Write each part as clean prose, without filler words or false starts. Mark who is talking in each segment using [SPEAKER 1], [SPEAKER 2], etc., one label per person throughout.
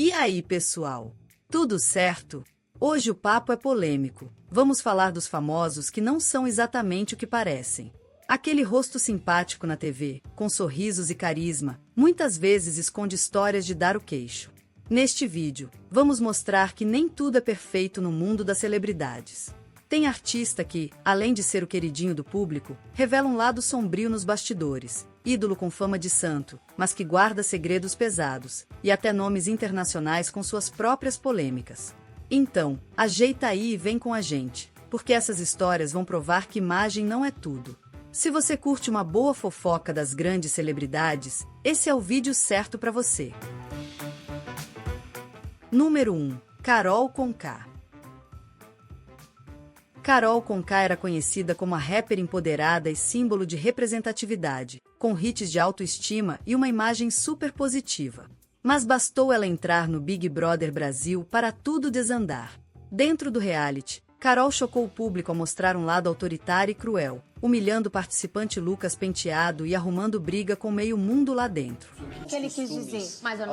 [SPEAKER 1] E aí, pessoal? Tudo certo? Hoje o papo é polêmico. Vamos falar dos famosos que não são exatamente o que parecem. Aquele rosto simpático na TV, com sorrisos e carisma, muitas vezes esconde histórias de dar o queixo. Neste vídeo, vamos mostrar que nem tudo é perfeito no mundo das celebridades. Tem artista que, além de ser o queridinho do público, revela um lado sombrio nos bastidores, ídolo com fama de santo, mas que guarda segredos pesados, e até nomes internacionais com suas próprias polêmicas. Então, ajeita aí e vem com a gente, porque essas histórias vão provar que imagem não é tudo. Se você curte uma boa fofoca das grandes celebridades, esse é o vídeo certo para você. Número 1. Carol Conká. Carol Conká era conhecida como a rapper empoderada e símbolo de representatividade, com hits de autoestima e uma imagem super positiva. Mas bastou ela entrar no Big Brother Brasil para tudo desandar. Dentro do reality, Carol chocou o público ao mostrar um lado autoritário e cruel, humilhando o participante Lucas Penteado e arrumando briga com meio mundo lá dentro.
[SPEAKER 2] O que ele quis dizer?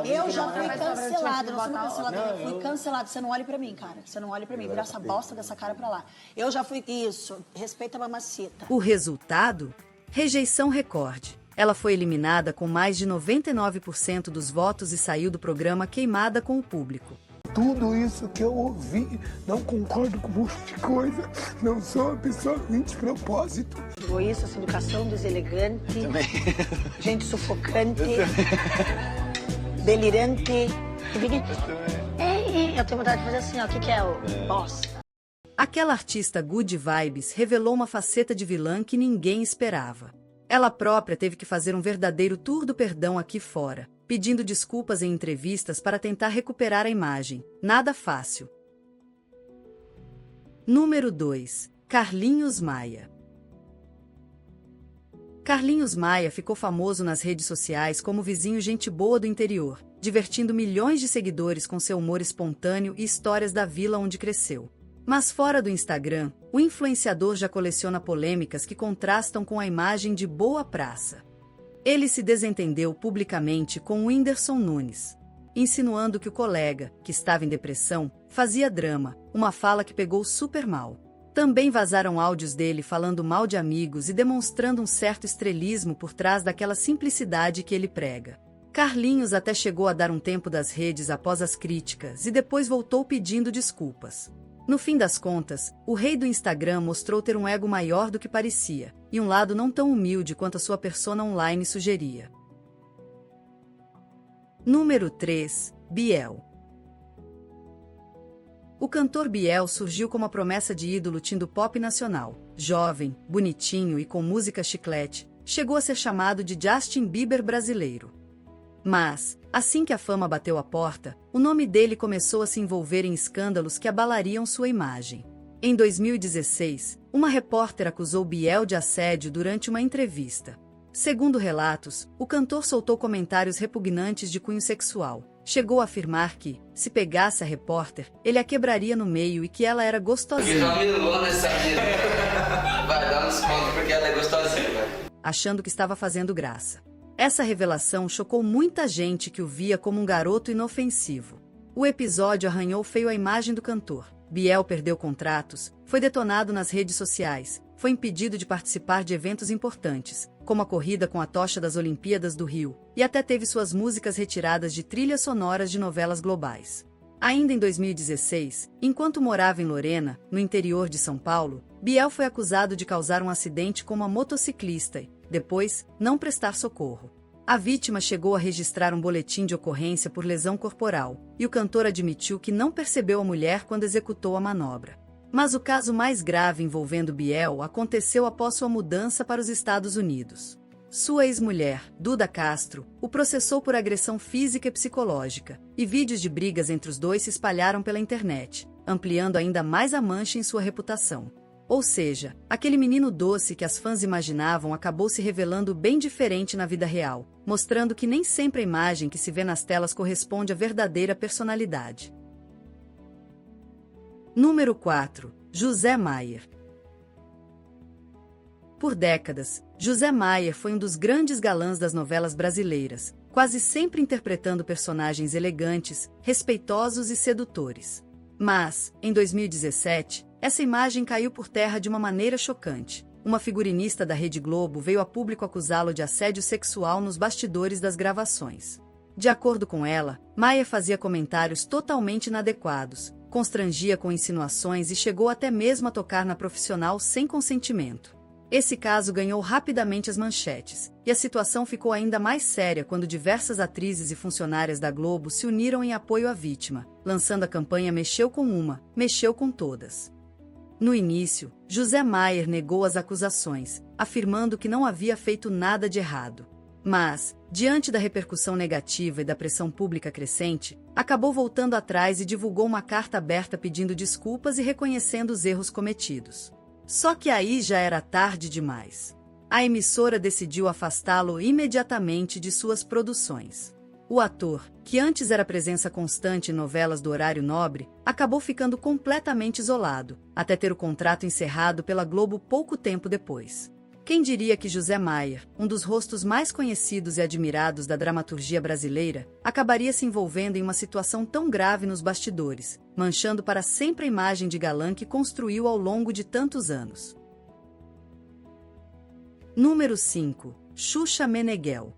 [SPEAKER 3] Eu já fui cancelado, não sou cancelada, eu fui cancelado. Você não olhe pra mim, cara. Você não olhe pra mim, vira essa bosta dessa cara pra lá. Eu já fui isso, respeita a mamacita.
[SPEAKER 1] O resultado? Rejeição recorde. Ela foi eliminada com mais de 99% dos votos e saiu do programa queimada com o público.
[SPEAKER 4] Tudo isso que eu ouvi, não concordo com um monte de coisa, não sou uma pessoa de propósito.
[SPEAKER 3] Egoísta, essa educação deselegante, gente sufocante, delirante. Eu tenho vontade de fazer assim, ó, o que é o boss?
[SPEAKER 1] Aquela artista Good Vibes revelou uma faceta de vilã que ninguém esperava. Ela própria teve que fazer um verdadeiro tour do perdão aqui fora, pedindo desculpas em entrevistas para tentar recuperar a imagem. Nada fácil. Número 2. Carlinhos Maia. Carlinhos Maia ficou famoso nas redes sociais como o vizinho gente boa do interior, divertindo milhões de seguidores com seu humor espontâneo e histórias da vila onde cresceu. Mas fora do Instagram, o influenciador já coleciona polêmicas que contrastam com a imagem de boa praça. Ele se desentendeu publicamente com o Whindersson Nunes, insinuando que o colega, que estava em depressão, fazia drama, uma fala que pegou super mal. Também vazaram áudios dele falando mal de amigos e demonstrando um certo estrelismo por trás daquela simplicidade que ele prega. Carlinhos até chegou a dar um tempo das redes após as críticas e depois voltou pedindo desculpas. No fim das contas, o rei do Instagram mostrou ter um ego maior do que parecia, e um lado não tão humilde quanto a sua persona online sugeria. Número 3. Biel. O cantor Biel surgiu como a promessa de ídolo teen do pop nacional. Jovem, bonitinho e com música chiclete, chegou a ser chamado de Justin Bieber brasileiro. Mas, assim que a fama bateu a porta, o nome dele começou a se envolver em escândalos que abalariam sua imagem. Em 2016, uma repórter acusou Biel de assédio durante uma entrevista. Segundo relatos, o cantor soltou comentários repugnantes de cunho sexual. Chegou a afirmar que, se pegasse a repórter, ele a quebraria no meio e que ela era gostosinha.
[SPEAKER 5] Vai dar uns pontos porque ela é gostosinha.
[SPEAKER 1] Achando que estava fazendo graça. Essa revelação chocou muita gente que o via como um garoto inofensivo. O episódio arranhou feio a imagem do cantor. Biel perdeu contratos, foi detonado nas redes sociais, foi impedido de participar de eventos importantes, como a corrida com a tocha das Olimpíadas do Rio, e até teve suas músicas retiradas de trilhas sonoras de novelas globais. Ainda em 2016, enquanto morava em Lorena, no interior de São Paulo, Biel foi acusado de causar um acidente com uma motociclista e, depois, não prestar socorro. A vítima chegou a registrar um boletim de ocorrência por lesão corporal, e o cantor admitiu que não percebeu a mulher quando executou a manobra. Mas o caso mais grave envolvendo Biel aconteceu após sua mudança para os Estados Unidos. Sua ex-mulher, Duda Castro, o processou por agressão física e psicológica, e vídeos de brigas entre os dois se espalharam pela internet, ampliando ainda mais a mancha em sua reputação. Ou seja, aquele menino doce que as fãs imaginavam acabou se revelando bem diferente na vida real, mostrando que nem sempre a imagem que se vê nas telas corresponde à verdadeira personalidade. Número 4. José Maier. Por décadas, José Maier foi um dos grandes galãs das novelas brasileiras, quase sempre interpretando personagens elegantes, respeitosos e sedutores. Mas, em 2017, essa imagem caiu por terra de uma maneira chocante. Uma figurinista da Rede Globo veio a público acusá-lo de assédio sexual nos bastidores das gravações. De acordo com ela, Maier fazia comentários totalmente inadequados, constrangia com insinuações e chegou até mesmo a tocar na profissional sem consentimento. Esse caso ganhou rapidamente as manchetes, e a situação ficou ainda mais séria quando diversas atrizes e funcionárias da Globo se uniram em apoio à vítima, lançando a campanha Mexeu com uma, mexeu com todas. No início, José Maier negou as acusações, afirmando que não havia feito nada de errado. Mas, diante da repercussão negativa e da pressão pública crescente, acabou voltando atrás e divulgou uma carta aberta pedindo desculpas e reconhecendo os erros cometidos. Só que aí já era tarde demais. A emissora decidiu afastá-lo imediatamente de suas produções. O ator, que antes era presença constante em novelas do horário nobre, acabou ficando completamente isolado, até ter o contrato encerrado pela Globo pouco tempo depois. Quem diria que José Maier, um dos rostos mais conhecidos e admirados da dramaturgia brasileira, acabaria se envolvendo em uma situação tão grave nos bastidores, manchando para sempre a imagem de galã que construiu ao longo de tantos anos. Número 5. Xuxa Meneghel.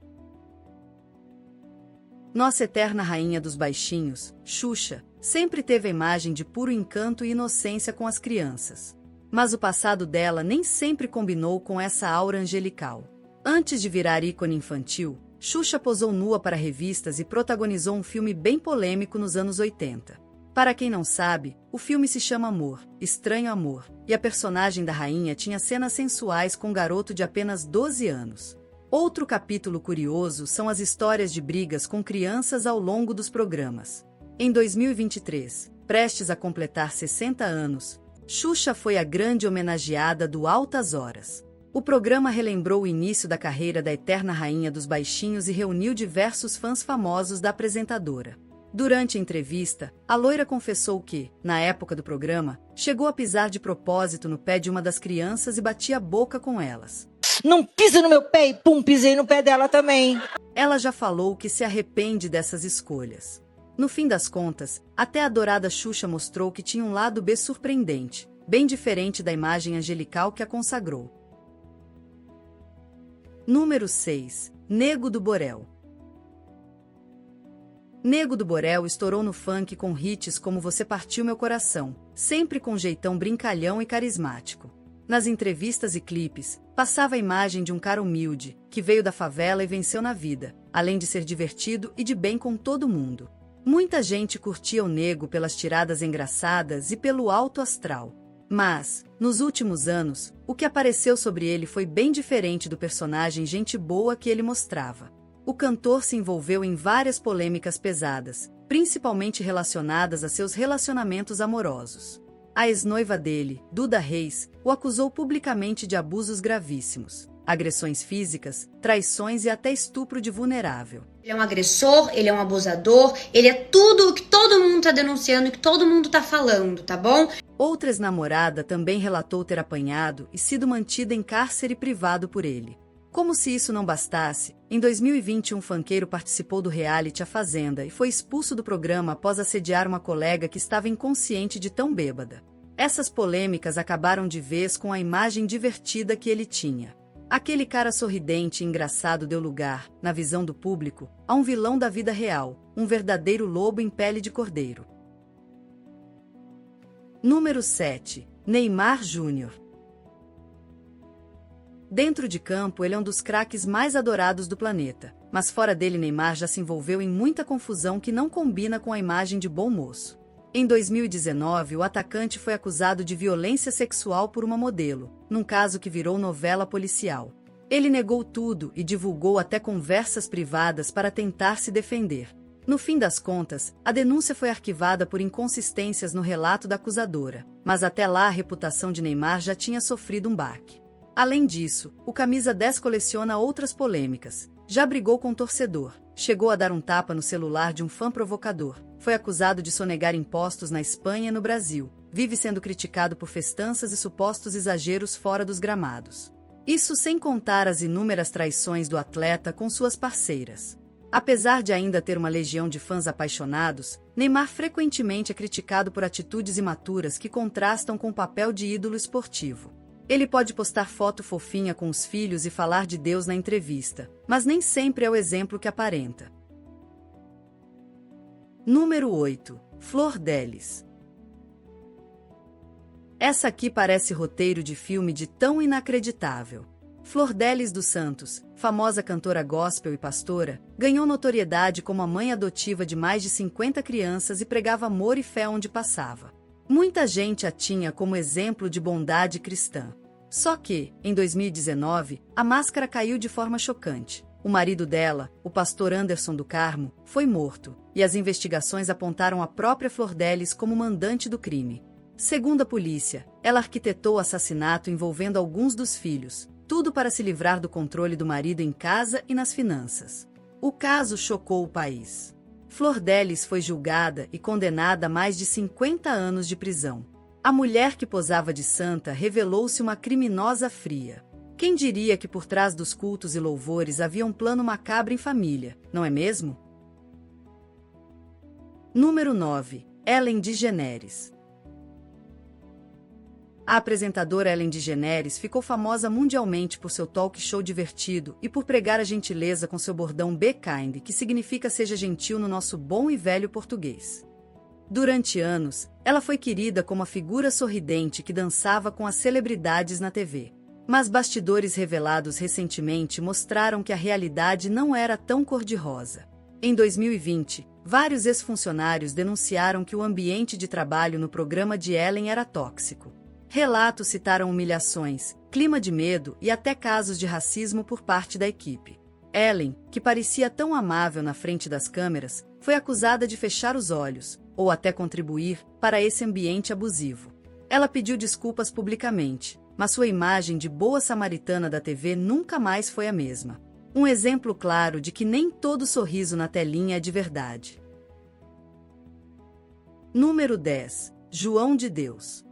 [SPEAKER 1] Nossa eterna rainha dos baixinhos, Xuxa, sempre teve a imagem de puro encanto e inocência com as crianças. Mas o passado dela nem sempre combinou com essa aura angelical. Antes de virar ícone infantil, Xuxa posou nua para revistas e protagonizou um filme bem polêmico nos anos 80. Para quem não sabe, o filme se chama Amor, Estranho Amor, e a personagem da rainha tinha cenas sensuais com um garoto de apenas 12 anos. Outro capítulo curioso são as histórias de brigas com crianças ao longo dos programas. Em 2023, prestes a completar 60 anos, Xuxa foi a grande homenageada do Altas Horas. O programa relembrou o início da carreira da eterna rainha dos baixinhos e reuniu diversos fãs famosos da apresentadora. Durante a entrevista, a loira confessou que, na época do programa, chegou a pisar de propósito no pé de uma das crianças e batia a boca com elas.
[SPEAKER 2] Não pisa no meu pé e pum, pisei no pé dela também.
[SPEAKER 1] Ela já falou que se arrepende dessas escolhas. No fim das contas, até a adorada Xuxa mostrou que tinha um lado B surpreendente, bem diferente da imagem angelical que a consagrou. Número 6. Nego do Borel. Nego do Borel estourou no funk com hits como Você Partiu Meu Coração, sempre com jeitão brincalhão e carismático. Nas entrevistas e clipes, passava a imagem de um cara humilde, que veio da favela e venceu na vida, além de ser divertido e de bem com todo mundo. Muita gente curtia o Nego pelas tiradas engraçadas e pelo alto astral. Mas, nos últimos anos, o que apareceu sobre ele foi bem diferente do personagem gente boa que ele mostrava. O cantor se envolveu em várias polêmicas pesadas, principalmente relacionadas a seus relacionamentos amorosos. A ex-noiva dele, Duda Reis, o acusou publicamente de abusos gravíssimos, agressões físicas, traições e até estupro de vulnerável.
[SPEAKER 6] Ele é um agressor, ele é um abusador, ele é tudo o que todo mundo tá denunciando e que todo mundo tá falando, tá bom?
[SPEAKER 1] Outra ex-namorada também relatou ter apanhado e sido mantida em cárcere privado por ele. Como se isso não bastasse, em 2020 um funkeiro participou do reality A Fazenda e foi expulso do programa após assediar uma colega que estava inconsciente de tão bêbada. Essas polêmicas acabaram de vez com a imagem divertida que ele tinha. Aquele cara sorridente e engraçado deu lugar, na visão do público, a um vilão da vida real, um verdadeiro lobo em pele de cordeiro. Número 7. Neymar Júnior. Dentro de campo ele é um dos craques mais adorados do planeta, mas fora dele Neymar já se envolveu em muita confusão que não combina com a imagem de bom moço. Em 2019, o atacante foi acusado de violência sexual por uma modelo, num caso que virou novela policial. Ele negou tudo e divulgou até conversas privadas para tentar se defender. No fim das contas, a denúncia foi arquivada por inconsistências no relato da acusadora, mas até lá a reputação de Neymar já tinha sofrido um baque. Além disso, o Camisa 10 coleciona outras polêmicas. Já brigou com um torcedor, chegou a dar um tapa no celular de um fã provocador, foi acusado de sonegar impostos na Espanha e no Brasil, vive sendo criticado por festanças e supostos exageros fora dos gramados. Isso sem contar as inúmeras traições do atleta com suas parceiras. Apesar de ainda ter uma legião de fãs apaixonados, Neymar frequentemente é criticado por atitudes imaturas que contrastam com o papel de ídolo esportivo. Ele pode postar foto fofinha com os filhos e falar de Deus na entrevista, mas nem sempre é o exemplo que aparenta. Número 8. Flor Delis. Essa aqui parece roteiro de filme de tão inacreditável. Flor Delis dos Santos, famosa cantora gospel e pastora, ganhou notoriedade como a mãe adotiva de mais de 50 crianças e pregava amor e fé onde passava. Muita gente a tinha como exemplo de bondade cristã. Só que, em 2019, a máscara caiu de forma chocante. O marido dela, o pastor Anderson do Carmo, foi morto, e as investigações apontaram a própria Flor Delis como mandante do crime. Segundo a polícia, ela arquitetou o assassinato envolvendo alguns dos filhos, tudo para se livrar do controle do marido em casa e nas finanças. O caso chocou o país. Flor Delis foi julgada e condenada a mais de 50 anos de prisão. A mulher que posava de santa revelou-se uma criminosa fria. Quem diria que por trás dos cultos e louvores havia um plano macabro em família, não é mesmo? Número 9. Ellen DeGeneres. A apresentadora Ellen DeGeneres ficou famosa mundialmente por seu talk show divertido e por pregar a gentileza com seu bordão Be Kind, que significa seja gentil no nosso bom e velho português. Durante anos, ela foi querida como a figura sorridente que dançava com as celebridades na TV. Mas bastidores revelados recentemente mostraram que a realidade não era tão cor-de-rosa. Em 2020, vários ex-funcionários denunciaram que o ambiente de trabalho no programa de Ellen era tóxico. Relatos citaram humilhações, clima de medo e até casos de racismo por parte da equipe. Ellen, que parecia tão amável na frente das câmeras, foi acusada de fechar os olhos, ou até contribuir, para esse ambiente abusivo. Ela pediu desculpas publicamente, mas sua imagem de boa samaritana da TV nunca mais foi a mesma. Um exemplo claro de que nem todo sorriso na telinha é de verdade. Número 10. João de Deus.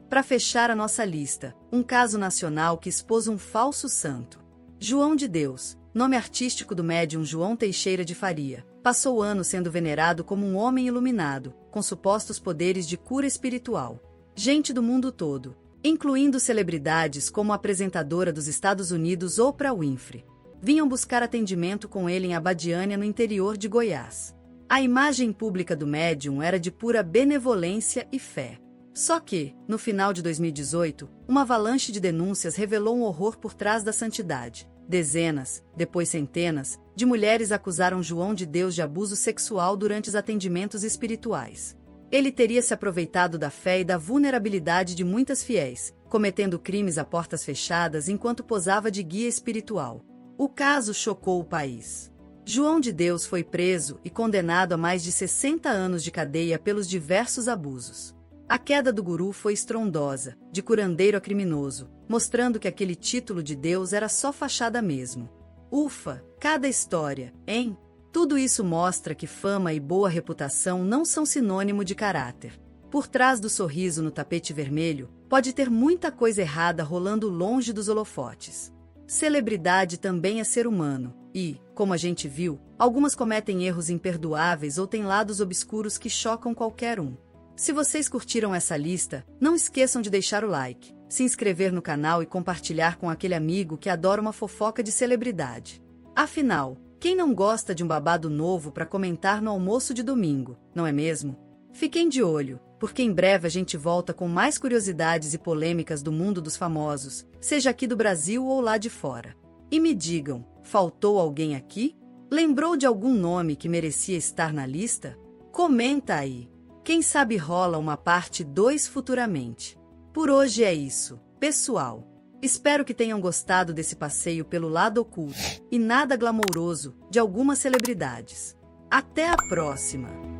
[SPEAKER 1] Para fechar a nossa lista, um caso nacional que expôs um falso santo. João de Deus, nome artístico do médium João Teixeira de Faria, passou anos sendo venerado como um homem iluminado, com supostos poderes de cura espiritual. Gente do mundo todo, incluindo celebridades como a apresentadora dos Estados Unidos Oprah Winfrey, vinham buscar atendimento com ele em Abadiânia, no interior de Goiás. A imagem pública do médium era de pura benevolência e fé. Só que, no final de 2018, uma avalanche de denúncias revelou um horror por trás da santidade. Dezenas, depois centenas, de mulheres acusaram João de Deus de abuso sexual durante os atendimentos espirituais. Ele teria se aproveitado da fé e da vulnerabilidade de muitas fiéis, cometendo crimes a portas fechadas enquanto posava de guia espiritual. O caso chocou o país. João de Deus foi preso e condenado a mais de 60 anos de cadeia pelos diversos abusos. A queda do guru foi estrondosa, de curandeiro a criminoso, mostrando que aquele título de Deus era só fachada mesmo. Ufa, cada história, hein? Tudo isso mostra que fama e boa reputação não são sinônimo de caráter. Por trás do sorriso no tapete vermelho, pode ter muita coisa errada rolando longe dos holofotes. Celebridade também é ser humano, e, como a gente viu, algumas cometem erros imperdoáveis ou têm lados obscuros que chocam qualquer um. Se vocês curtiram essa lista, não esqueçam de deixar o like, se inscrever no canal e compartilhar com aquele amigo que adora uma fofoca de celebridade. Afinal, quem não gosta de um babado novo para comentar no almoço de domingo, não é mesmo? Fiquem de olho, porque em breve a gente volta com mais curiosidades e polêmicas do mundo dos famosos, seja aqui do Brasil ou lá de fora. E me digam, faltou alguém aqui? Lembrou de algum nome que merecia estar na lista? Comenta aí! Quem sabe rola uma parte 2 futuramente. Por hoje é isso, pessoal. Espero que tenham gostado desse passeio pelo lado oculto e nada glamouroso de algumas celebridades. Até a próxima!